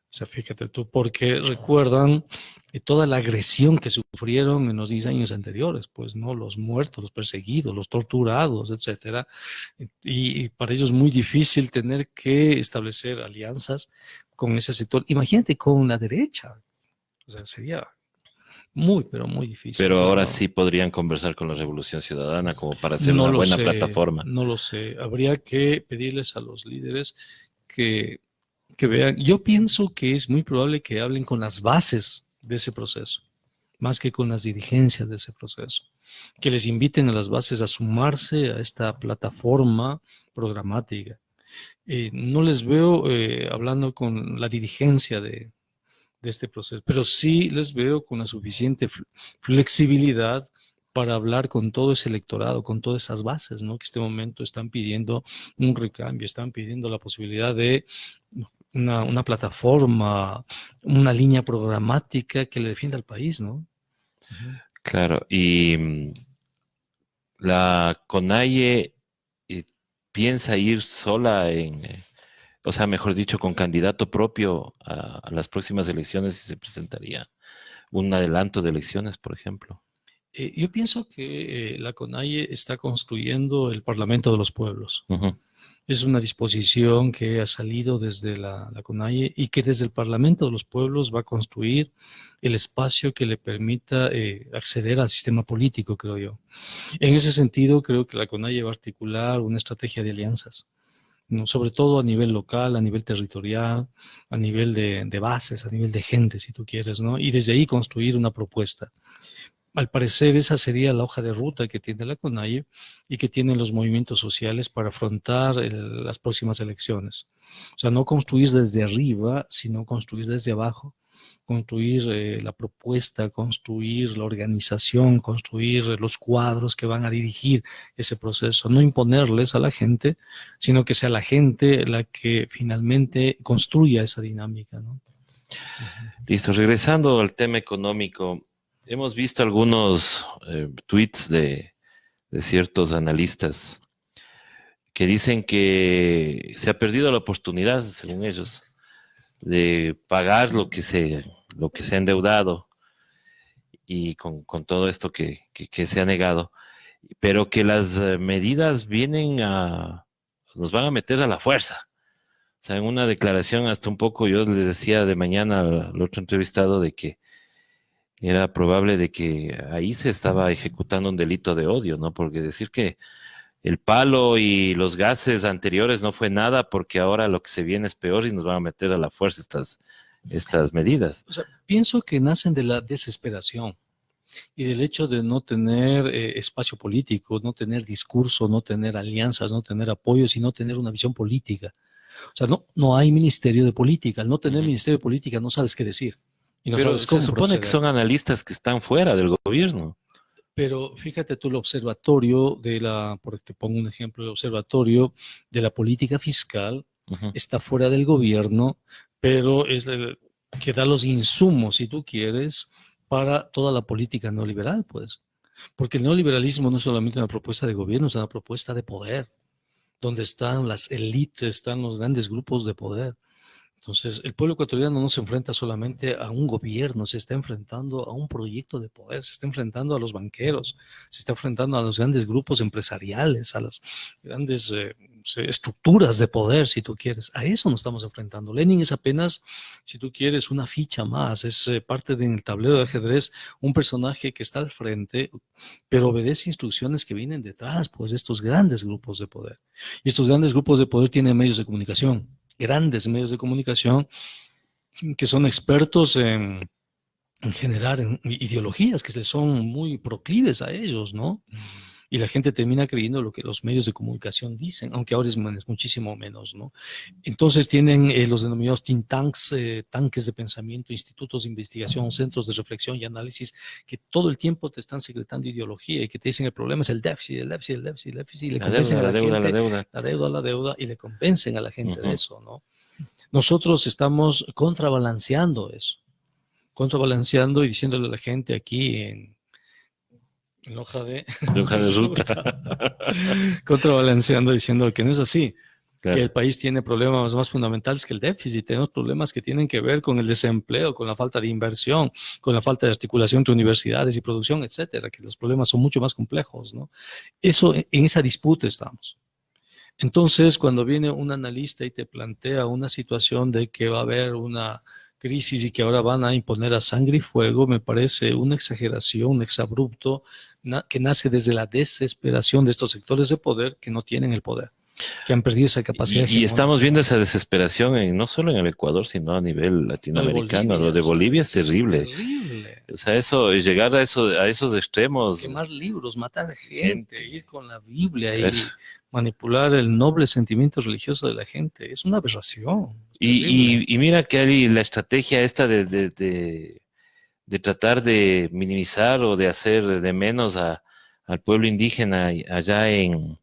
O sea, fíjate tú, porque recuerdan toda la agresión que sufrieron en los 10 años anteriores, pues, ¿no? Los muertos, los perseguidos, los torturados, etcétera. Y para ellos es muy difícil tener que establecer alianzas con ese sector. Imagínate con la derecha. O sea, sería muy, pero muy difícil. Pero ahora sí podrían conversar con la Revolución Ciudadana como para hacer una buena plataforma. No lo sé. Habría que pedirles a los líderes que vean. Yo pienso que es muy probable que hablen con las bases de ese proceso, más que con las dirigencias de ese proceso. Que les inviten a las bases a sumarse a esta plataforma programática. No les veo hablando con la dirigencia de este proceso, pero sí les veo con la suficiente flexibilidad para hablar con todo ese electorado, con todas esas bases, ¿no? Que en este momento están pidiendo un recambio, están pidiendo la posibilidad de una plataforma, una línea programática que le defienda al país, ¿no? Ujú. Claro, y la CONAIE piensa ir sola o sea, mejor dicho, con candidato propio a las próximas elecciones y se presentaría un adelanto de elecciones, por ejemplo. Yo pienso que la CONAIE está construyendo el Parlamento de los Pueblos. Ujú. Es una disposición que ha salido desde la CONAIE y que desde el Parlamento de los Pueblos va a construir el espacio que le permita acceder al sistema político, creo yo. En ese sentido, creo que la CONAIE va a articular una estrategia de alianzas, ¿no? Sobre todo a nivel local, a nivel territorial, a nivel de bases, a nivel de gente, si tú quieres, ¿no? Y desde ahí construir una propuesta. Al parecer, esa sería la hoja de ruta que tiene la CONAIE y que tienen los movimientos sociales para afrontar las próximas elecciones. O sea, no construir desde arriba, sino construir desde abajo, construir la propuesta, construir la organización, construir los cuadros que van a dirigir ese proceso. No imponerles a la gente, sino que sea la gente la que finalmente construya esa dinámica, ¿no? Listo, regresando al tema económico, hemos visto algunos tweets de ciertos analistas que dicen que se ha perdido la oportunidad, según ellos, de pagar lo que se ha endeudado y con todo esto que se ha negado, pero que las medidas nos van a meter a la fuerza. O sea, en una declaración hasta un poco yo les decía de mañana al otro entrevistado de que era probable de que ahí se estaba ejecutando un delito de odio, ¿no? Porque decir que el palo y los gases anteriores no fue nada porque ahora lo que se viene es peor y nos van a meter a la fuerza estas medidas. O sea, pienso que nacen de la desesperación y del hecho de no tener espacio político, no tener discurso, no tener alianzas, no tener apoyos y no tener una visión política. O sea, no hay ministerio de política. Al no tener ministerio de política no sabes qué decir y no Pero sabes se cómo supone que proceder. son analistas que están fuera del gobierno. Pero fíjate tú, el observatorio por te pongo un ejemplo, el observatorio de la política fiscal Ujú. está fuera del gobierno, pero es el que da los insumos, si tú quieres, para toda la política neoliberal, pues. Porque el neoliberalismo no es solamente una propuesta de gobierno, es una propuesta de poder, donde están las élites, están los grandes grupos de poder. Entonces, el pueblo ecuatoriano no se enfrenta solamente a un gobierno, se está enfrentando a un proyecto de poder, se está enfrentando a los banqueros, se está enfrentando a los grandes grupos empresariales, a las grandes estructuras de poder, si tú quieres. A eso nos estamos enfrentando. Lenin es apenas, si tú quieres, una ficha más, es parte del tablero de ajedrez, un personaje que está al frente, pero obedece instrucciones que vienen detrás, pues, de estos grandes grupos de poder. Y estos grandes grupos de poder tienen medios de comunicación, grandes medios de comunicación que son expertos en generar ideologías que son muy proclives a ellos, ¿no? Y la gente termina creyendo lo que los medios de comunicación dicen, aunque ahora es muchísimo menos, ¿no? Entonces tienen los denominados think tanks, tanques de pensamiento, institutos de investigación, centros de reflexión y análisis que todo el tiempo te están secretando ideología y que te dicen el problema es el déficit, el déficit, el déficit, el déficit, y le convencen a la gente, la deuda, y le convencen a la gente de eso, ¿no? Nosotros estamos contrabalanceando y diciéndole a la gente aquí en hoja de Ruta. contrabalanceando diciendo que no es así, Claro. que el país tiene problemas más fundamentales que el déficit, tenemos problemas que tienen que ver con el desempleo, con la falta de inversión, con la falta de articulación entre universidades y producción, etcétera, que los problemas son mucho más complejos, ¿no? Eso, en esa disputa estamos. Entonces, cuando viene un analista y te plantea una situación de que va a haber una crisis y que ahora van a imponer a sangre y fuego, me parece una exageración, un exabrupto que nace desde la desesperación de estos sectores de poder que no tienen el poder, que han perdido esa capacidad Y estamos hegemónica. viendo esa desesperación no solo en el Ecuador, sino a nivel latinoamericano. Lo de Bolivia es terrible. Terrible. O sea, llegar a esos extremos. Quemar libros, matar gente, ir con la Biblia y manipular el noble sentimiento religioso de la gente. Es una aberración. Y mira que hay la estrategia esta de tratar de minimizar o de hacer de menos al pueblo indígena allá en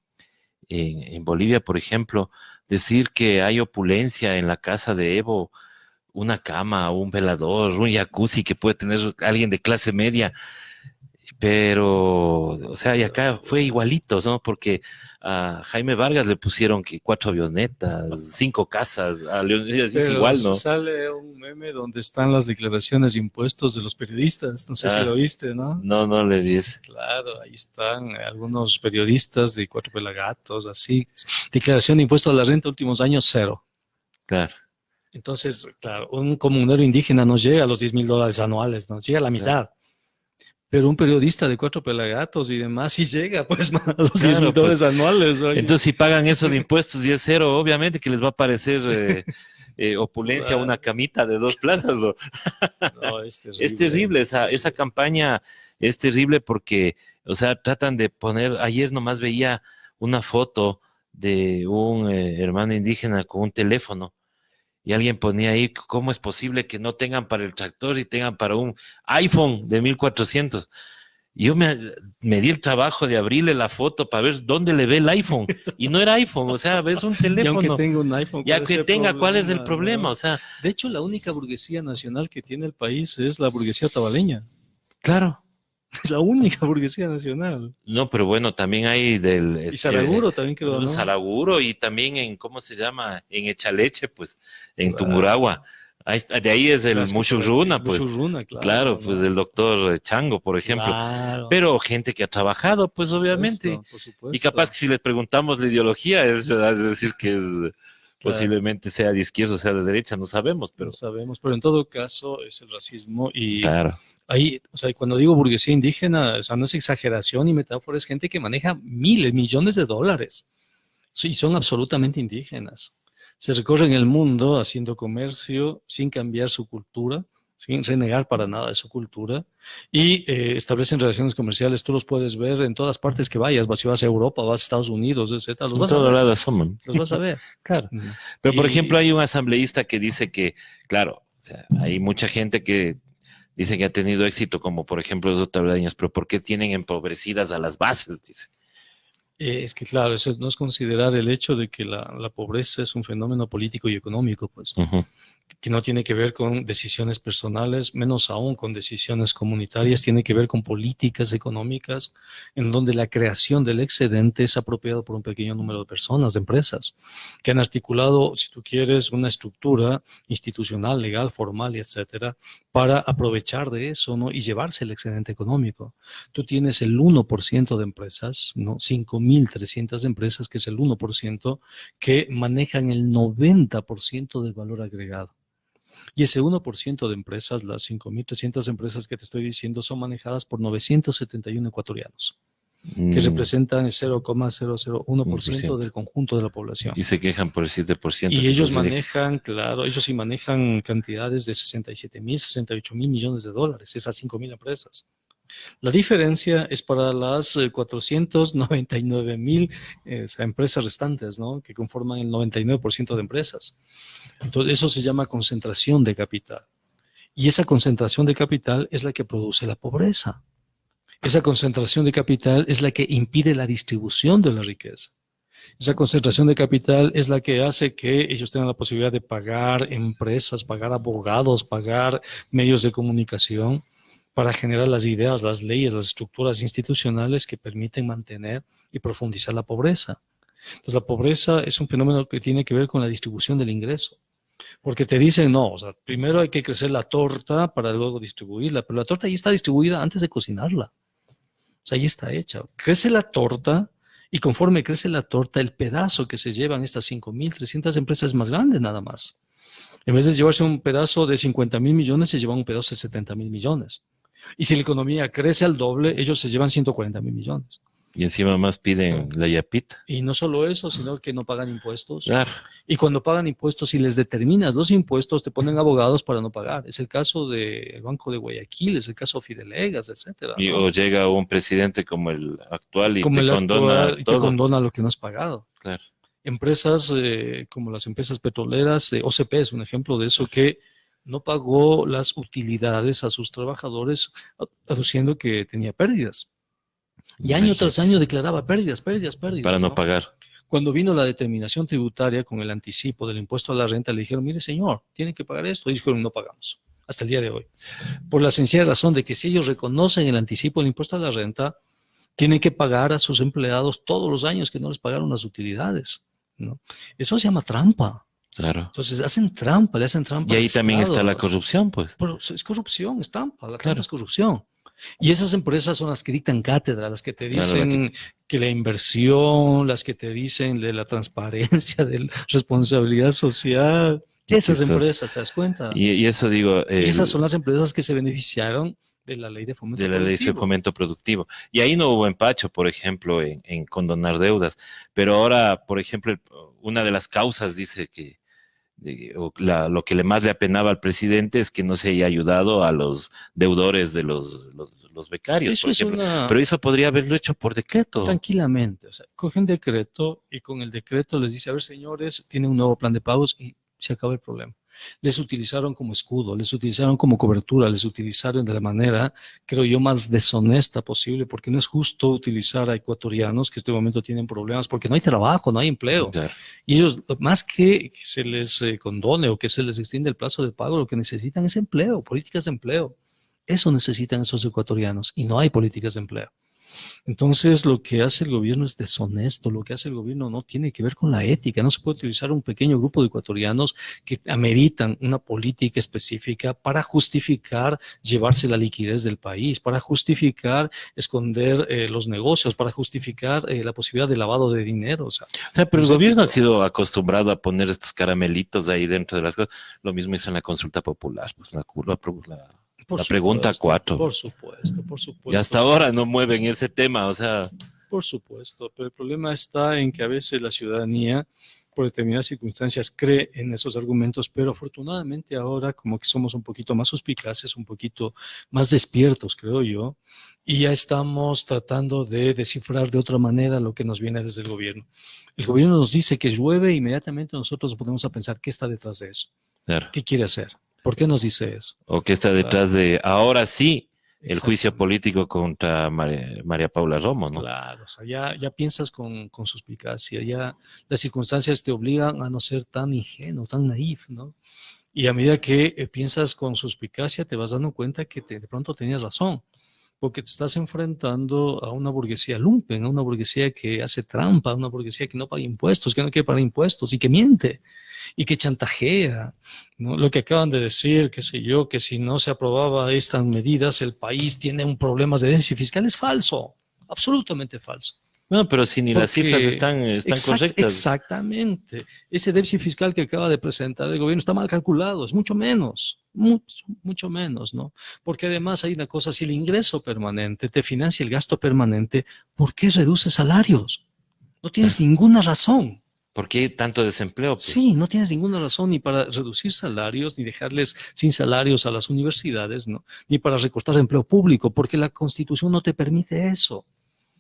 Bolivia, por ejemplo, decir que hay opulencia en la casa de Evo, una cama, un velador, un jacuzzi que puede tener alguien de clase media, pero, o sea, y acá fue igualito, ¿no? Porque a Jaime Vargas le pusieron que 4 avionetas, 5 casas, a Leonidas es Pero igual, ¿no? sale un meme donde están las declaraciones de impuestos de los periodistas. No sé si lo viste, ¿no? No le vi ese. Claro, ahí están algunos periodistas de Cuatro Pelagatos, así. Declaración de impuestos a la renta últimos años, 0. Claro. Entonces, claro, un comunero indígena no llega a los $10,000 anuales, no llega a la mitad. Claro. Pero un periodista de Cuatro Pelagatos y demás sí llega pues a los Claro, $10,000 pues, anuales. Oye. entonces, si pagan eso de impuestos y es 0, obviamente que les va a parecer opulencia una camita de 2 plazas. ¿No? No, es terrible. Es terrible, esa campaña es terrible porque, o sea, tratan de poner, ayer nomás veía una foto de un hermano indígena con un teléfono y alguien ponía ahí, ¿cómo es posible que no tengan para el tractor y tengan para un iPhone de 1400? Y yo me di el trabajo de abrirle la foto para ver dónde le ve el iPhone. Y no era iPhone, o sea, ves un teléfono. Y aunque tenga un iPhone, ya que tenga, ¿cuál es el problema? ¿No? O sea, de hecho, la única burguesía nacional que tiene el país es la burguesía tabaleña. Claro. Es la única burguesía nacional. No, pero bueno, también hay del... Y Saraguro también creo, ¿no? Saraguro y también en, ¿cómo se llama? En Echaleche, pues, en Tungurahua. Ahí está, de ahí es el Mushurruna, pues. Mushurruna, claro, pues el doctor Chango, por ejemplo. Claro. Pero gente que ha trabajado, pues obviamente. Por supuesto. Y capaz que si les preguntamos la ideología, es decir que es posiblemente sea de izquierda o sea de derecha, no sabemos, pero... No sabemos, pero en todo caso es el racismo y... Claro. Ahí, o sea, cuando digo burguesía indígena, o sea, no es exageración y metáfora, es gente que maneja miles, millones de dólares. Sí, son absolutamente indígenas. Se recorren el mundo haciendo comercio sin cambiar su cultura, sin renegar para nada de su cultura, y establecen relaciones comerciales. Tú los puedes ver en todas partes que vayas. Si vas a Europa, vas a Estados Unidos, etc. Los vas a ver. En todo lado asoman. Los vas a ver. Claro. Pero, por ejemplo, hay un asambleísta que dice que, claro, o sea, hay mucha gente que dice que ha tenido éxito, como por ejemplo los tablaños, pero ¿por qué tienen empobrecidas a las bases? Dice. Es que claro, eso no es considerar el hecho de que la pobreza es un fenómeno político y económico, pues, que no tiene que ver con decisiones personales, menos aún con decisiones comunitarias, tiene que ver con políticas económicas en donde la creación del excedente es apropiado por un pequeño número de personas, de empresas, que han articulado, si tú quieres, una estructura institucional, legal, formal y etcétera, para aprovechar de eso, ¿no? Y llevarse el excedente económico. Tú tienes el 1% de empresas, ¿no? 5.300 empresas, que es el 1%, que manejan el 90% del valor agregado. Y ese 1% de empresas, las 5.300 empresas que te estoy diciendo, son manejadas por 971 ecuatorianos, que representan el 0,001% del conjunto de la población. Y se quejan por el 7%. Y ellos manejan, claro, ellos sí manejan cantidades de 67.000, 68.000 millones de dólares, esas 5.000 empresas. La diferencia es para las 499.000 empresas restantes, ¿no? Que conforman el 99% de empresas. Entonces, eso se llama concentración de capital. Y esa concentración de capital es la que produce la pobreza. Esa concentración de capital es la que impide la distribución de la riqueza. Esa concentración de capital es la que hace que ellos tengan la posibilidad de pagar empresas, pagar abogados, pagar medios de comunicación, para generar las ideas, las leyes, las estructuras institucionales que permiten mantener y profundizar la pobreza. Entonces, la pobreza es un fenómeno que tiene que ver con la distribución del ingreso. Porque te dicen, no, o sea, primero hay que crecer la torta para luego distribuirla, pero la torta ahí está distribuida antes de cocinarla. O sea, ahí está hecha. Crece la torta y conforme crece la torta, el pedazo que se llevan estas 5.300 empresas es más grande nada más. En vez de llevarse un pedazo de 50.000 millones, se llevan un pedazo de 70.000 millones. Y si la economía crece al doble, ellos se llevan 140.000 millones. Y encima más piden la yapita. Y no solo eso, sino que no pagan impuestos. Claro. Y cuando pagan impuestos, si les determinas los impuestos, te ponen abogados para no pagar. Es el caso del Banco de Guayaquil, es el caso de Fidelegas, etcétera. ¿No? O llega un presidente como el actual y como te condona actual, y te condona lo que no has pagado. Claro. Empresas como las empresas petroleras, OCP es un ejemplo de eso, que no pagó las utilidades a sus trabajadores, aduciendo que tenía pérdidas. Y año tras año declaraba pérdidas. Para no pagar. Cuando vino la determinación tributaria con el anticipo del impuesto a la renta, le dijeron, mire señor, tienen que pagar esto. Y dijeron, no pagamos, hasta el día de hoy. Por la sencilla razón de que si ellos reconocen el anticipo del impuesto a la renta, tienen que pagar a sus empleados todos los años que no les pagaron las utilidades, ¿no? Eso se llama trampa. Claro. Entonces hacen trampa, le hacen trampa. Y ahí al también Estado. está la corrupción, pues. Pero es corrupción, es trampa, la trampa Claro. es corrupción. Y esas empresas son las que dictan cátedra, las que te Claro, dicen que la inversión, las que te dicen de la transparencia, de la responsabilidad social. Qué Esas chistoso. empresas, ¿te das cuenta? Y eso digo, Y esas son las empresas que se beneficiaron de la ley de fomento de la ley de productivo. fomento productivo. Y ahí no hubo empacho, por ejemplo, en condonar deudas. Pero ahora, por ejemplo, una de las causas dice que lo que más le apenaba al presidente es que no se haya ayudado a los deudores de los becarios, Eso por es ejemplo. una... Pero eso podría haberlo hecho por decreto. Tranquilamente, o sea, cogen decreto y con el decreto les dice, a ver señores, tienen un nuevo plan de pagos y se acaba el problema. Les utilizaron como escudo, les utilizaron como cobertura, les utilizaron de la manera, creo yo, más deshonesta posible, porque no es justo utilizar a ecuatorianos que en este momento tienen problemas, porque no hay trabajo, no hay empleo. Claro. Y ellos, más que se les condone o que se les extienda el plazo de pago, lo que necesitan es empleo, políticas de empleo. Eso necesitan esos ecuatorianos y no hay políticas de empleo. Entonces, lo que hace el gobierno es deshonesto, lo que hace el gobierno no tiene que ver con la ética, no se puede utilizar un pequeño grupo de ecuatorianos que ameritan una política específica para justificar llevarse la liquidez del país, para justificar esconder los negocios, para justificar la posibilidad de lavado de dinero. O sea, Pero el gobierno ha sido acostumbrado a poner estos caramelitos ahí dentro de las cosas. Lo mismo hizo en la consulta popular, pues la pregunta 4. Por supuesto. Y hasta ahora no mueven ese tema, o sea. Por supuesto, pero el problema está en que a veces la ciudadanía, por determinadas circunstancias, cree en esos argumentos, pero afortunadamente ahora como que somos un poquito más suspicaces, un poquito más despiertos, creo yo, y ya estamos tratando de descifrar de otra manera lo que nos viene desde el gobierno. El gobierno nos dice que llueve, inmediatamente nosotros nos ponemos a pensar qué está detrás de eso, Claro. qué quiere hacer. ¿Por qué nos dice eso? O que está detrás de, ahora sí, el juicio Exactamente. político contra María Paula Romo, ¿no? Claro, o sea, ya piensas con suspicacia, ya las circunstancias te obligan a no ser tan ingenuo, tan naif, ¿no? Y a medida que piensas con suspicacia, te vas dando cuenta que de pronto tenías razón, porque te estás enfrentando a una burguesía lumpen, a una burguesía que hace trampa, a una burguesía que no paga impuestos, que no quiere pagar impuestos y que miente y que chantajea, ¿no? Lo que acaban de decir, qué sé yo, que si no se aprobaba estas medidas, el país tiene un problema de déficit fiscal, es falso, absolutamente falso. Bueno, pero si ni las cifras están correctas. Exactamente. Ese déficit fiscal que acaba de presentar el gobierno está mal calculado, es mucho menos, mucho menos, ¿no? Porque además hay una cosa, si el ingreso permanente te financia el gasto permanente, ¿por qué reduces salarios? No tienes ninguna razón. ¿Por qué hay tanto desempleo? Pues? Sí, no tienes ninguna razón ni para reducir salarios, ni dejarles sin salarios a las universidades, ¿no? Ni para recortar empleo público, porque la Constitución no te permite eso.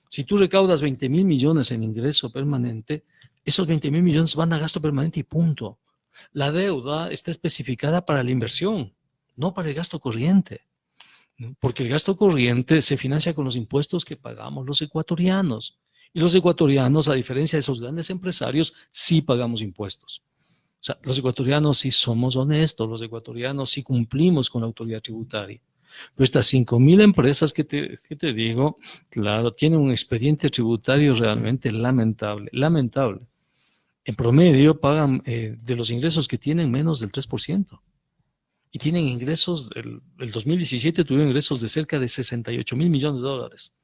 Si tú recaudas 20,000 millones en ingreso permanente, esos 20,000 millones van a gasto permanente y punto. La deuda está especificada para la inversión, no para el gasto corriente, ¿no? Porque el gasto corriente se financia con los impuestos que pagamos los ecuatorianos. Y los ecuatorianos, a diferencia de esos grandes empresarios, sí pagamos impuestos. O sea, los ecuatorianos sí somos honestos, los ecuatorianos sí cumplimos con la autoridad tributaria. Pero estas 5,000 empresas que te digo, claro, tienen un expediente tributario realmente lamentable. En promedio pagan de los ingresos que tienen menos del 3%. Y tienen ingresos, el 2017 tuvieron ingresos de cerca de 68,000 millones de dólares.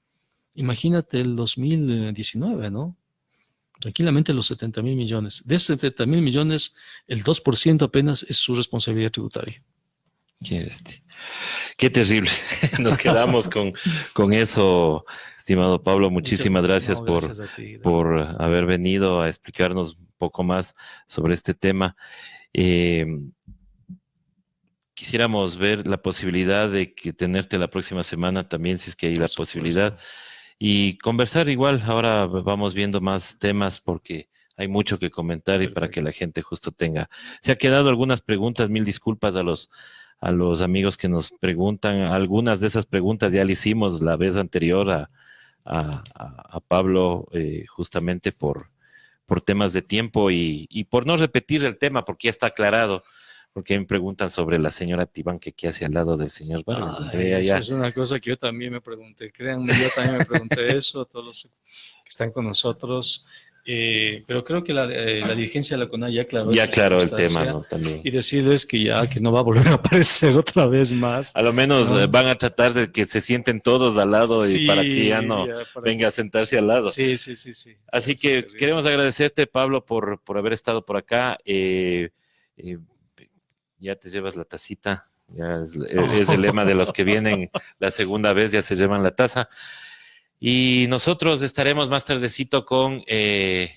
Imagínate el 2019, ¿no? Tranquilamente los 70,000 millones. De esos 70,000 millones, el 2% apenas es su responsabilidad tributaria. Qué terrible. Nos quedamos con eso, estimado Pablo. Muchísimas gracias, gracias a ti, por haber venido a explicarnos un poco más sobre este tema. Quisiéramos ver la posibilidad de que tenerte la próxima semana también, si es que hay la posibilidad. Y conversar igual. Ahora vamos viendo más temas porque hay mucho que comentar. Perfecto. Y para que la gente justo tenga. Se ha quedado algunas preguntas, mil disculpas a los amigos que nos preguntan. Algunas de esas preguntas ya le hicimos la vez anterior a Pablo, justamente por por temas de tiempo y por no repetir el tema, porque ya está aclarado. Porque me preguntan sobre la señora Tibán que qué hace al lado del señor Vargas. Eso es una cosa que yo también me pregunté. Créanme, yo también me pregunté eso, a todos los que están con nosotros. Pero creo que la dirigencia de la CONAI ya aclaró Ya esa aclaró el circunstancia, tema, ¿no? También. y decirles que ya que no va a volver a aparecer otra vez más. A lo menos ¿no? van a tratar de que se sienten todos al lado Sí, y para que ya no venga a sentarse al lado. Sí. Así que queremos agradecerte, Pablo, por haber estado por acá. Ya te llevas la tacita. Ya es el lema de los que vienen la segunda vez, ya se llevan la taza. Y nosotros estaremos más tardecito con ¿Y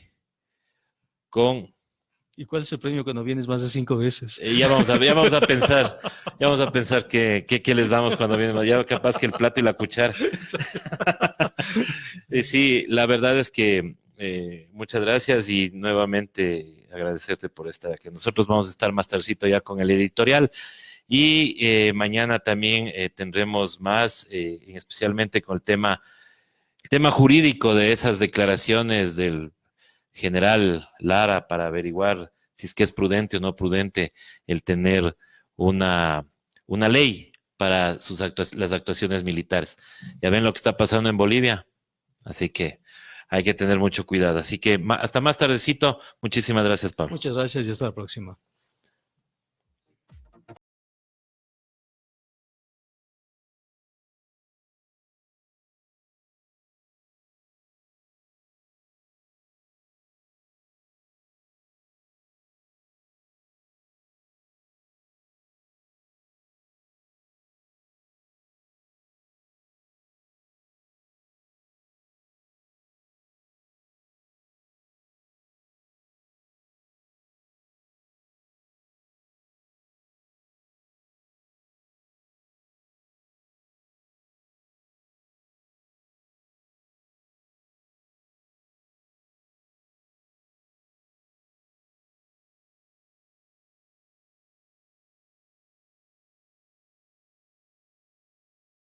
cuál es el premio cuando vienes más de 5 veces? ya vamos a pensar qué les damos cuando vienen. Ya capaz que el plato y la cuchara. Sí, la verdad es que muchas gracias y nuevamente agradecerte por estar aquí. Nosotros vamos a estar más tardecito ya con el editorial y mañana también tendremos más, especialmente con el tema jurídico de esas declaraciones del general Lara para averiguar si es que es prudente o no prudente el tener una ley para las actuaciones militares. Ya ven lo que está pasando en Bolivia, así que hay que tener mucho cuidado. Así que hasta más tardecito. Muchísimas gracias, Pablo. Muchas gracias y hasta la próxima.